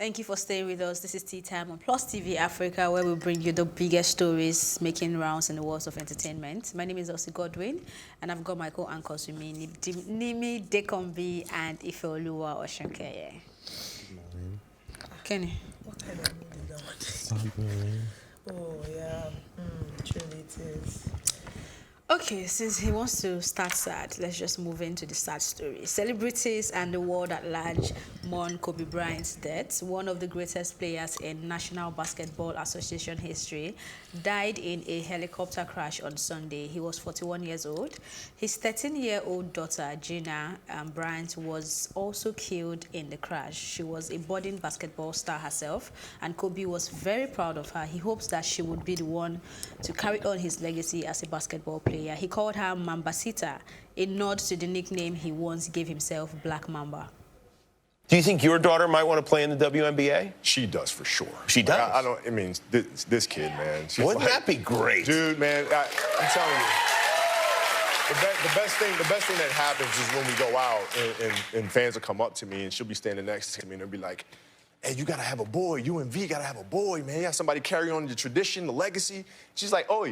Thank you for staying with us. This is Tea Time on Plus TV Africa, where we bring you the biggest stories making rounds in the world of entertainment. My name is Elsie Godwin, and I've got my co-anchors with me, Nimi, Dekanmbi, and Ifeoluwa Osunkeye. Kenny. What kind of mood is that? Oh, yeah. Truly it is. Okay, since he wants to start sad, let's just move into the sad story. Celebrities and the world at large mourn Kobe Bryant's death. One of the greatest players in National Basketball Association history died in a helicopter crash on Sunday. He was 41 years old. His 13-year-old daughter, Gina Bryant, was also killed in the crash. She was a budding basketball star herself, and Kobe was very proud of her. He hopes that she would be the one to carry on his legacy as a basketball player. He called her Mambasita, a nod to the nickname he once gave himself, Black Mamba. Do you think your daughter might want to play in the WNBA? She does for sure. She does? I don't, I mean, this kid, man. Wouldn't that be great? Dude, man, I'm telling you. The best thing that happens is when we go out and fans will come up to me and she'll be standing next to me and they'll be like, hey, you gotta have a boy. UNV gotta have a boy, man. You have somebody carry on the tradition, the legacy. She's like, oh,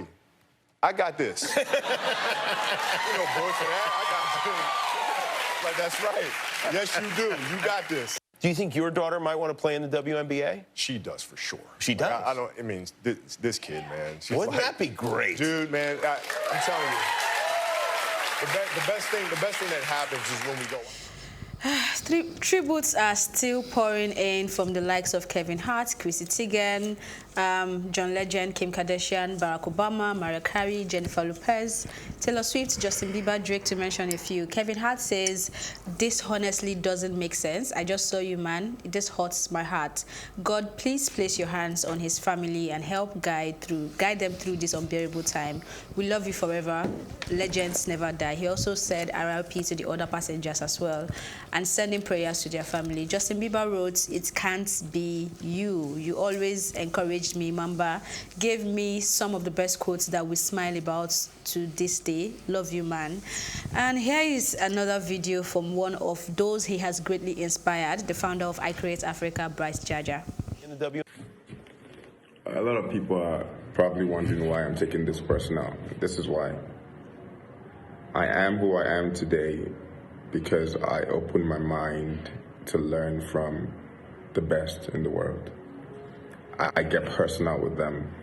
I got this. You know, boy, for that, I got you. Like, that's right. Yes, you do. You got this. Do you think your daughter might want to play in the WNBA? She does for sure. She does? I don't, I mean, this kid, man. Wouldn't that be great? Dude, man, I'm telling you. The best thing that happens is when we go. Tributes are still pouring in from the likes of Kevin Hart, Chrissy Teigen, John Legend, Kim Kardashian, Barack Obama, Mariah Carey, Jennifer Lopez, Taylor Swift, Justin Bieber, Drake, to mention a few. Kevin Hart says, "This honestly doesn't make sense. I just saw you, man. This hurts my heart. God, please place your hands on his family and help guide them through this unbearable time. We love you forever. Legends never die." He also said RIP to the other passengers as well, and sending prayers to their family. Justin Bieber wrote, "It can't be you. You always encouraged me, Mamba. Gave me some of the best quotes that we smile about to this day. Love you, man." And here is another video from one of those he has greatly inspired, the founder of I Create Africa, Bryce Jaja. A lot of people are probably wondering why I'm taking this person out. This is why. I am who I am today because I opened my mind to learn from the best in the world. I get personal with them.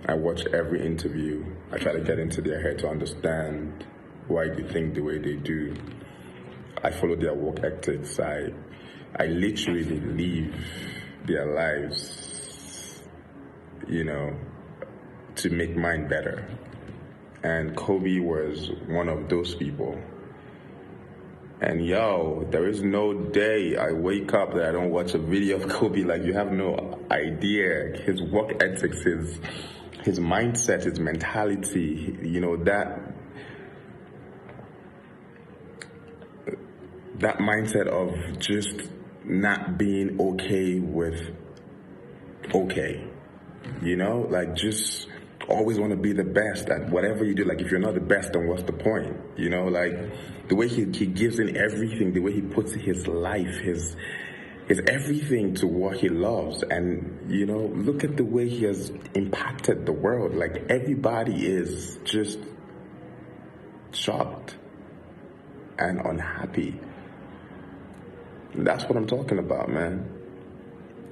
I watch every interview. I try to get into their head to understand why they think the way they do. I follow their work ethics. I literally live their lives, you know, to make mine better. And Kobe was one of those people. And yo, there is no day I wake up that I don't watch a video of Kobe. Like, you have no idea. His work ethics, his mindset, his mentality, you know, that mindset of just not being okay with okay. You know, like, just always want to be the best at whatever you do. Like, if you're not the best, then what's the point? You know, like, the way he gives in everything, the way he puts his life, his everything to what he loves. And, you know, look at the way he has impacted the world. Like, everybody is just shocked and unhappy. That's what I'm talking about, man.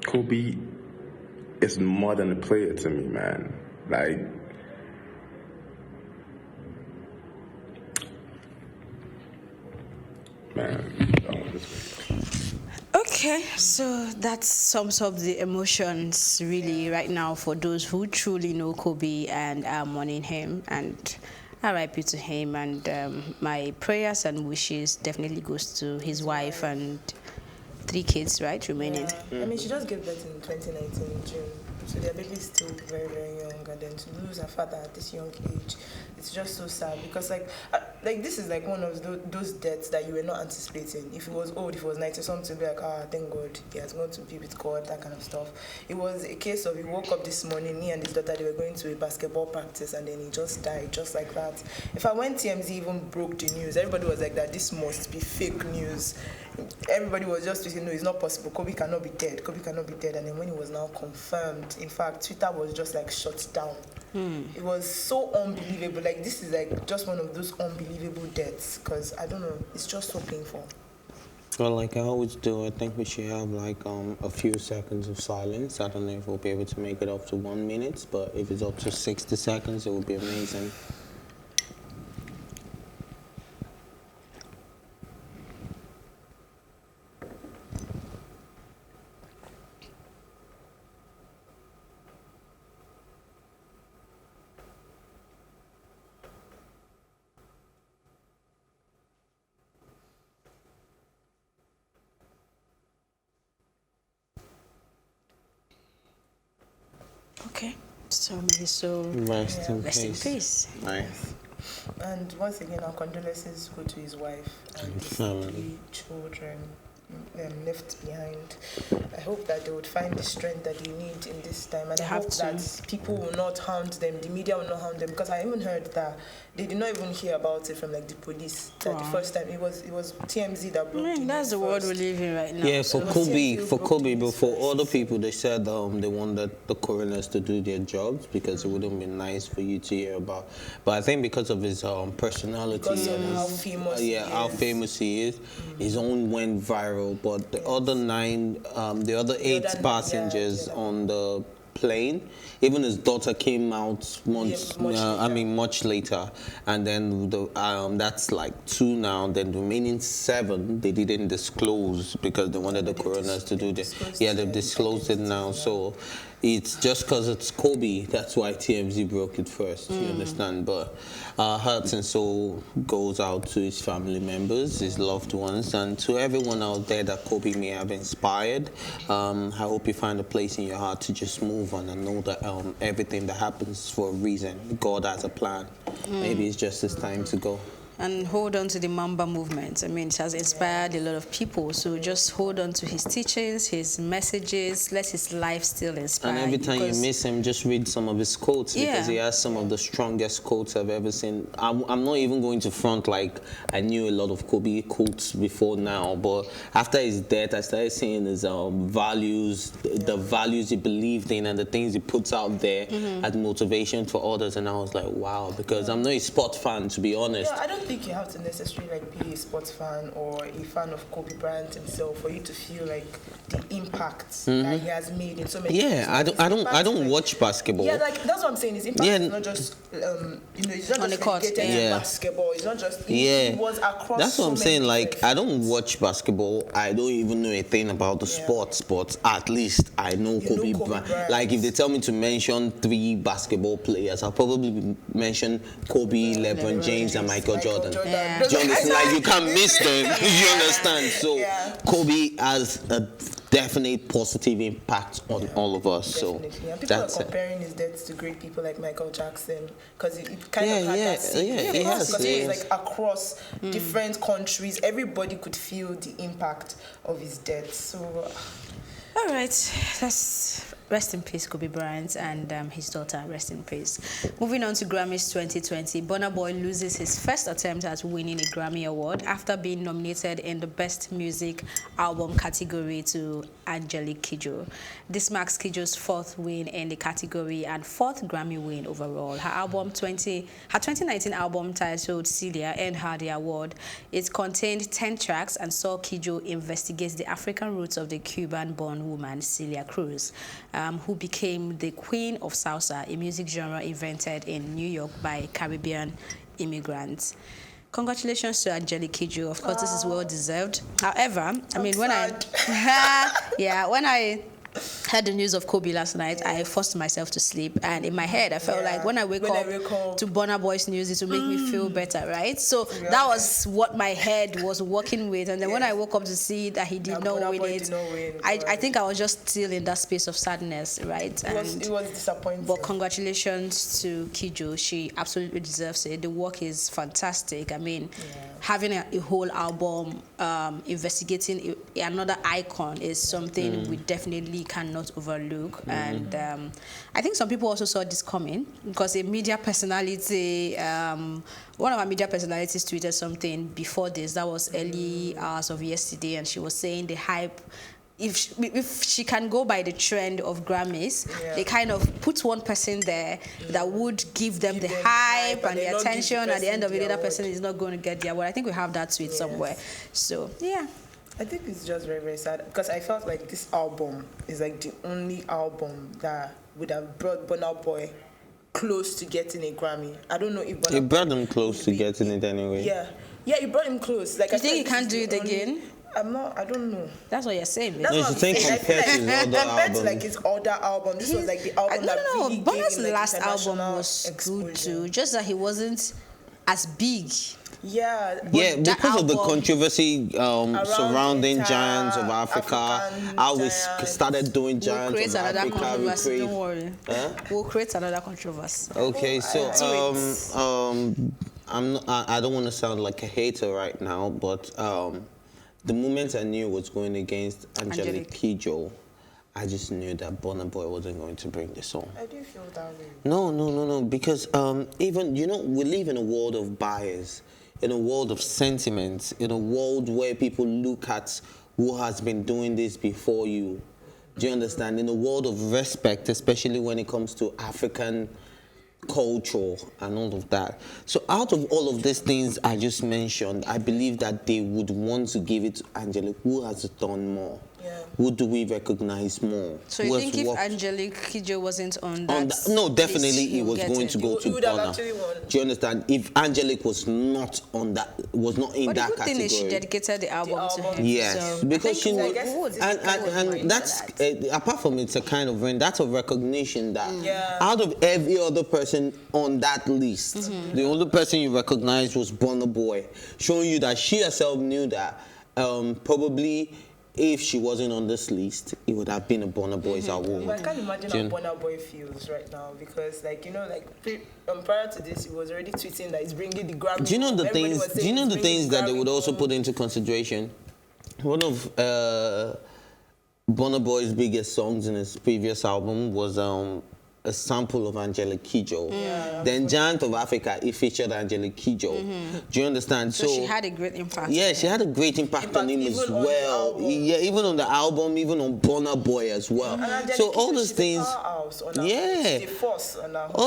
Kobe is more than a player to me, man. Like, man, Okay, so that sums up the emotions really right now for those who truly know Kobe and are mourning him, and RIP to him. And my prayers and wishes definitely goes to his wife and 3 kids, right, remaining. Yeah. I mean, she just gave birth in 2019 in June. So their baby is still very, very young, and then to lose her father at this young age, it's just so sad because, like this is like one of those deaths that you were not anticipating. If it was old, if it was 90-something, be like, thank God, he has gone to be with God, that kind of stuff. It was a case of he woke up this morning, he and his daughter, they were going to a basketball practice, and then he just died, just like that. In fact, when TMZ even broke the news, everybody was like that this must be fake news. everybody was just saying, no, it's not possible. Kobe cannot be dead. Kobe cannot be dead. And then when it was now confirmed, in fact, Twitter was just like shut down. It was so unbelievable. Like, this is like just one of those unbelievable deaths, because I don't know, it's just so painful. Well, like I always do, I think we should have like a few seconds of silence. I don't know if we'll be able to make it up to 1 minute, but if it's up to 60 seconds, it would be amazing. Okay, so may his soul Rest in rest in peace. peace. Nice. And once again, our condolences go to his wife and his family. 3 children left behind. I hope that they would find the strength that they need in this time, and They I have hope to. that people will not hound them, the media will not hound them, because I even heard that they did not even hear about it from like the police. That the first time it was TMZ that broke. That's the world we live in right now. Yeah, for So Kobe, let's for say Kobe, you but broke for the other news people, they said they wanted the coroners to do their jobs because it wouldn't be nice for you to hear about. But I think because of his personality, Because of and how his- famous yeah, he how is. famous he is, his own went viral. But the other 9, the other 8 other- passengers yeah. on the plane, even his daughter came out much much later, and then that's like 2 now. Then the remaining 7 they didn't disclose because they wanted the coroners to do this. Yeah, they've disclosed it now. So it's just because it's Kobe, that's why TMZ broke it first. You understand? But hearts and soul goes out to his family members, his loved ones, and to everyone out there that Kobe may have inspired. I hope you find a place in your heart to just move on and know that everything that happens for a reason. God has a plan. Maybe it's just his time to go. And hold on to the Mamba movement. I mean, it has inspired a lot of people. So just hold on to his teachings, his messages. Let his life still inspire And every time you because- miss him, just read some of his quotes because he has some of the strongest quotes I've ever seen. I'm not even going to front like I knew a lot of Kobe quotes before now, but after his death, I started seeing his values, the values he believed in, and the things he puts out there as motivation for others. And I was like, wow, because I'm not a sport fan, to be honest. Yeah, I don't think you have to necessarily like be a sports fan or a fan of Kobe Bryant himself for you to feel like the impact that he has made in so many. Yeah, I don't like, watch basketball. Yeah, like that's what I'm saying. His impact Yeah. is not just it's not On just the court, relegated to yeah. basketball. It's not just Yeah, it was across. that's what so I'm many saying. Like, different I don't watch basketball. I don't even know a thing about the sports, but at least I know Kobe know Kobe Bryant. Bryant. Like, if they tell me to mention 3 basketball players, I'll probably mention Kobe, LeBron James, and Michael Jordan. Yeah. Do you understand? Like, you can't miss them. You understand? So, Yeah. Kobe has a definite positive impact on all of us. So, Definitely. And people that's are it. comparing his death to great people like Michael Jackson because it kind Yeah, of had yeah, that same yeah, effect, it has, because it it was is. like across different countries. Everybody could feel the impact of his death. So All right, let's rest in peace, Kobe Bryant, and his daughter, rest in peace. Moving on to Grammys 2020, Burna Boy loses his first attempt at winning a Grammy Award after being nominated in the Best Music Album category to Angelique Kidjo. This marks Kidjo's 4th win in the category and 4th Grammy win overall. Her 2019 album titled Celia earned her the award. It contained 10 tracks and saw Kidjo investigate the African roots of the Cuban-born woman Celia Cruz, who became the queen of salsa, a music genre invented in New York by Caribbean immigrants. Congratulations to Angelique Kidjo. Of course, this is well deserved. However, I mean, when I heard the news of Kobe last night, I forced myself to sleep, and in my head I felt like when I wake up to Burna Boy's news, it will make me feel better, right? So that was what my head was working with, and then when I woke up to see that he did not win it, I think I was just still in that space of sadness, right? it was disappointing. But congratulations to Kidjo. She absolutely deserves it. The work is fantastic. I mean, having a whole album investigating another icon is something we definitely cannot not overlook. And I think some people also saw this coming because a media personality, one of our media personalities tweeted something before this. That was early hours of yesterday, and she was saying the hype. If she can go by the trend of Grammys, they kind of put one person there that would give them the hype and the attention. At the end of it, the other person is not going to get the award. I think we have that tweet somewhere. So, yeah. I think it's just very, very sad because I felt like this album is like the only album that would have brought Burna Boy close to getting a Grammy. I don't know if Burna Boy brought him close to getting it anyway. Yeah, it brought him close. Like, you think he can't do it again? I don't know. That's what you're saying. No, you think compared to his other albums. To like his other album, this was like the album that really gave Burna's him, like, last album was exposure. good too, just that he wasn't as big. Yeah, because of the controversy surrounding Giants of Africa, how we started doing Giants of Africa. Don't worry. We'll create another controversy. Okay, so I don't want to sound like a hater right now, but the moment I knew was going against Angelique Kidjo, I just knew that Burna Boy wasn't going to bring the song. I do feel that way. No, because even, we live in a world of bias, in a world of sentiments, in a world where people look at who has been doing this before you. Do you understand? In a world of respect, especially when it comes to African culture and all of that. So out of all of these things I just mentioned, I believe that they would want to give it to Angelique, who has done more. Who do we recognize more? So you think if Angelique Kidjo wasn't on that no, definitely he was going to go to Burna. Do you understand? If Angelique was not on that, was not in that category. But the good thing is she dedicated the album to him. Yes, so because she would, and that's apart from it's a kind of that's a recognition that out of every other person on that list, the only person you recognize was Burna Boy, showing you that she herself knew that probably if she wasn't on this list, it would have been a Burna Boy's award. But I can't imagine how Burna Boy feels right now because, prior to this, he was already tweeting that he's bringing the Grammy. Do you know the things? Do you know the things that they would also put into consideration? One of Burna Boy's biggest songs in his previous album was a sample of Angelique Kidjo. Then Giant of Africa, it featured Angelique Kidjo. Do you understand? So she had a great impact. Yeah, she had a great impact on him as well. Yeah, even on the album, even on Burna Boy as well. So all those things, all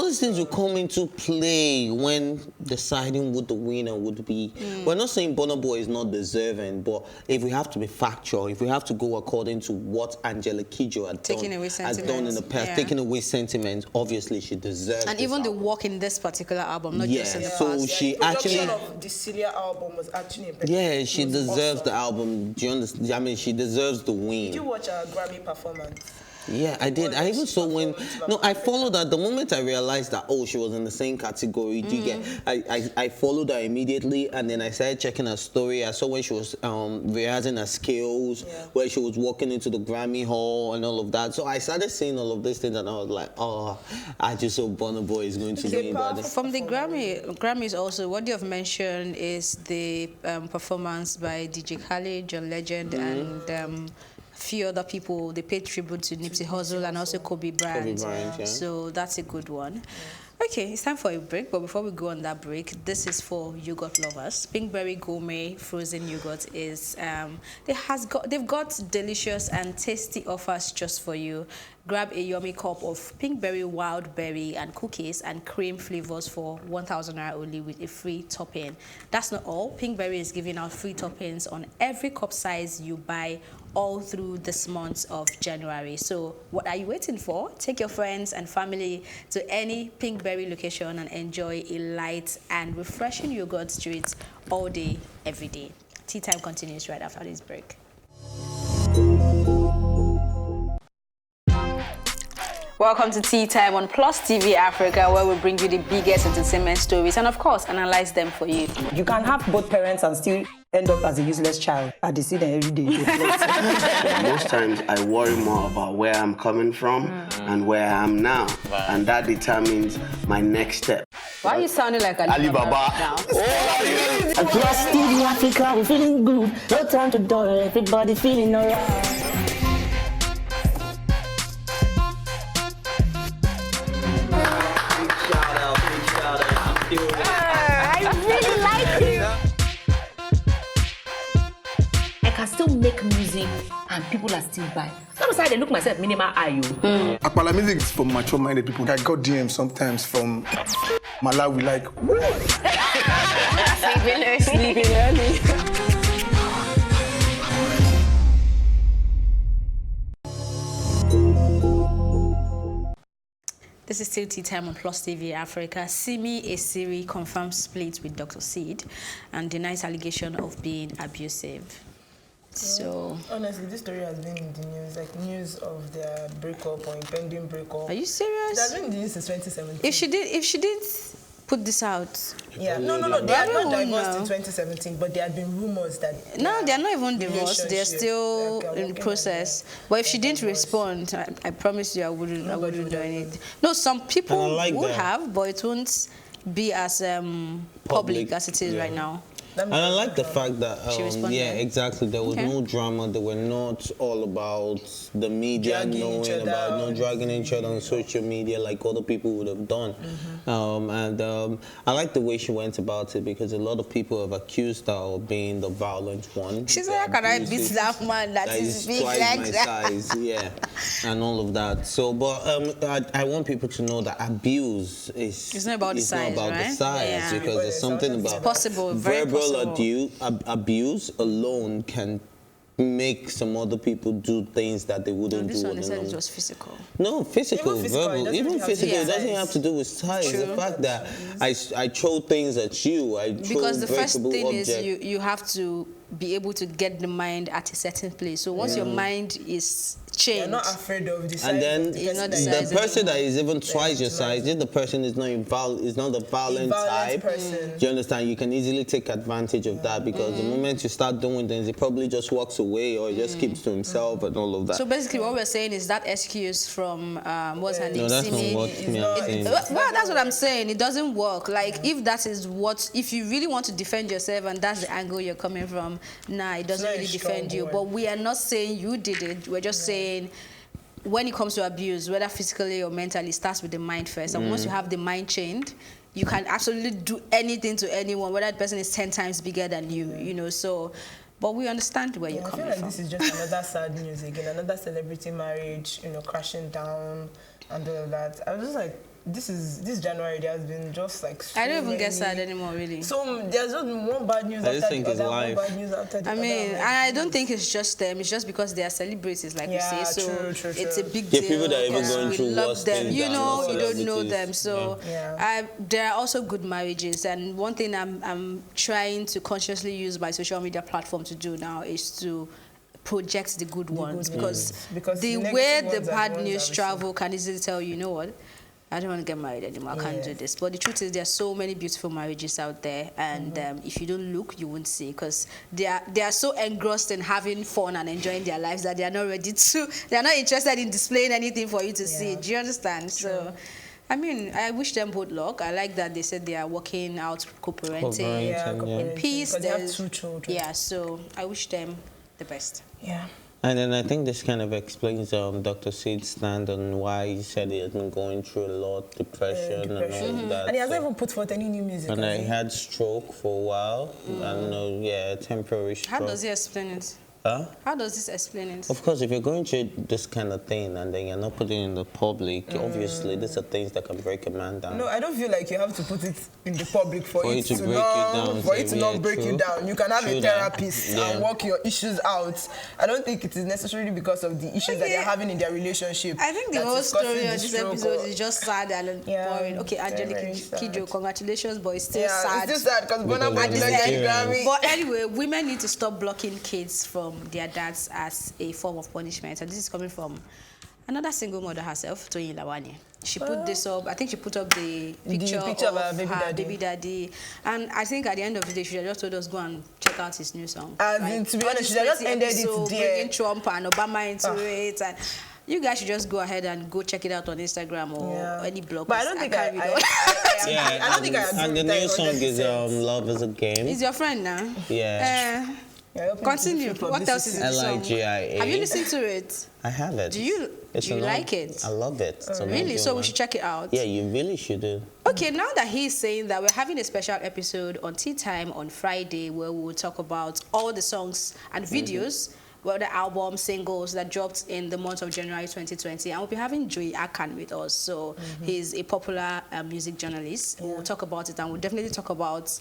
these things will come into play when deciding what the winner would be. We're not saying Burna Boy is not deserving, but if we have to be factual, if we have to go according to what Angelique Kidjo had done in the past, taking away sentiment, obviously she deserves. And even the work in this particular album, not just in the past. So she actually. The production of the Celia album was actually impeccable. Yeah, she deserves the album. Do you understand? I mean, she deserves the win. Did you watch her Grammy performance? Yeah, I did. I even saw when. No, I followed her. The moment I realized that, she was in the same category. Do you get? I followed her immediately, and then I started checking her story. I saw when she was rehearsing her skills, where she was walking into the Grammy Hall and all of that. So I started seeing all of these things, and I was like, I just hope Burna Boy is going to win. From the Grammys also, what you have mentioned is the performance by DJ Khaled, John Legend, and few other people. They paid tribute to Nipsey Hussle and also Kobe Bryant. So that's a good one. Okay, it's time for a break, but before we go on that break, this is for yogurt lovers. Pinkberry Gourmet frozen yogurt is they've got delicious and tasty offers just for you. Grab a yummy cup of Pinkberry wild berry and cookies and cream flavors for 1,000 naira only with a free topping. That's not all. Pinkberry is giving out free toppings on every cup size you buy all through this month of January. So what are you waiting for? Take your friends and family to any Pinkberry location and enjoy a light and refreshing yogurt treat all day, every day. Tea time continues right after this break. Welcome to Tea Time on Plus TV Africa, where we bring you the biggest entertainment stories and, of course, analyze them for you. You can have both parents and still end up as a useless child. I see them every day. Most times I worry more about where I'm coming from and where I am now, and that determines my next step. Why are you sounding like Alibaba now? Plus TV Africa, we're feeling good. No time to dull, everybody feeling alright. you. I really like you. I can still make music and people are still buying. Sometimes I look myself minimal IU. Akpala music is for mature-minded people. I got DMs sometimes from Malawi, like, Sleeping early. This is still Tea Time on Plus TV Africa. Simi Esiri confirms split with Dr. Seed and denies allegation of being abusive. So honestly, this story has been in the news, like news of their breakup or impending breakup. Are you serious? It has been in the news since 2017. If she did put this out. Yeah, no. They had not divorced in 2017, but there had been rumors that. No, they are not even divorced. They're still in the process. But if she didn't respond, I promise you, I wouldn't do anything. No, some people would have, but it won't be as public as it is right now. And I like the fact that, yeah, exactly, there was no drama. They were not all about the media dragging each other on social media like other people would have done. I like the way she went about it because a lot of people have accused her of being the violent one. She's like, how can I beat that man that is big twice like my that? size, yeah, and all of that. So, but I want people to know that abuse is it's not about the size, because there's something about possible, verbal abuse alone can make some other people do things that they wouldn't do. This one said it was physical. No, physical, verbal. Even physical, it doesn't have to do with size. True. The fact that I throw things at you, because the first thing is you have to be able to get the mind at a certain place. So once your mind is changed, you're not afraid of the size. And then the person that is even twice your size, if the person is not the violent type, do you understand? You can easily take advantage of that because the moment you start doing things, he probably just walks away or just keeps to himself and all of that. So basically, what we're saying is that excuse from what's her name? No, that's not what I'm saying. Well, that's what I'm saying. It doesn't work. Like if that is if you really want to defend yourself and that's the angle you're coming from, nah, it doesn't really defend you. But we are not saying you did it. We're just saying when it comes to abuse, whether physically or mentally, it starts with the mind first. And once you have the mind chained, you can absolutely do anything to anyone, whether that person is 10 times bigger than you, you know. So, but we understand where you're coming from. I feel like this is just another sad news again, another celebrity marriage, you know, crashing down and all of that. I was just like, this January there has been just like so I don't even get sad anymore, really. So there's just been one bad news after the other, one bad news after the other. I mean, and I don't think it's just them. It's just because they are celebrities, like you say. So true. It's a big deal. People that are even going through love them. You know, you don't know them. So there are also good marriages. And one thing I'm trying to consciously use my social media platform to do now is to project the good ones, because the way the bad news travel can easily tell you know what, I don't want to get married anymore. I can't do this. But the truth is, there are so many beautiful marriages out there, and if you don't look, you won't see, because they are so engrossed in having fun and enjoying their lives that they are not ready to. They are not interested in displaying anything for you to see. Do you understand? True. So, I mean, I wish them both luck. I like that they said they are working out co-parenting in peace. Because they have 2 children. Yeah, so I wish them the best. Yeah. And then I think this kind of explains Dr. Seed's stand on why he said he has been going through a lot, depression and all of that. And he hasn't even put forth any new music. And I had stroke for a while. I don't know, temporary stroke. How does he explain it? How does this explain it? Of course, if you're going through this kind of thing and then you're not putting it in the public, obviously these are things that can break a man down. No, I don't feel like you have to put it in the public for it to not break you down. You can have a therapist and work your issues out. I don't think it is necessarily because of the issues that they're having in their relationship. I think the whole story of this episode is just sad and boring. Okay, Angelique Kidjo, congratulations, but it's still sad. It's still sad because Burna Boy didn't get Grammy. But anyway, women need to stop blocking kids from their dads as a form of punishment, and this is coming from another single mother herself, Toyin Lawani. She put this up. I think she put up the picture of her baby daddy, and I think at the end of the day, she just told us go and check out his new song. To be honest, she just ended it there, bringing Trump and Obama into it, and you guys should just go ahead and go check it out on Instagram or any blog. But I don't think I don't think I agree. And the new song is Love is a Game. He's your friend now. Yeah. Continue. What else is in the song? Ligia. Have you listened to it? I have it. Do you like it? I love it. Really? So we should check it out? Yeah, you really should do. Okay, now that he's saying that, we're having a special episode on Tea Time on Friday where we will talk about all the songs and videos, well, the album singles that dropped in the month of January 2020. And we'll be having Joey Akan with us. So he's a popular music journalist. We'll talk about it, and we'll definitely talk about,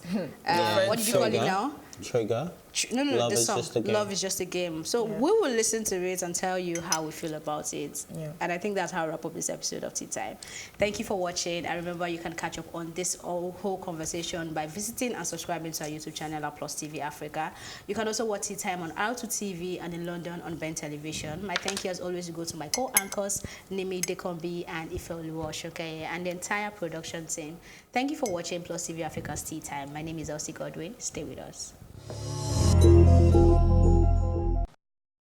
what did you call it now? Trigger? No, Love the is song. just a game. Love is just a game. So we will listen to it and tell you how we feel about it. Yeah. And I think that's how I wrap up this episode of Tea Time. Thank you for watching. And remember, you can catch up on this whole conversation by visiting and subscribing to our YouTube channel at Plus TV Africa. You can also watch Tea Time on R2 TV and in London on Ben Television. My thank you as always go to my co-anchors, Nimi, Dekanmbi, and Ifeoluwa, Osunkeye, and the entire production team. Thank you for watching Plus TV Africa's Tea Time. My name is Elsie Godwin. Stay with us.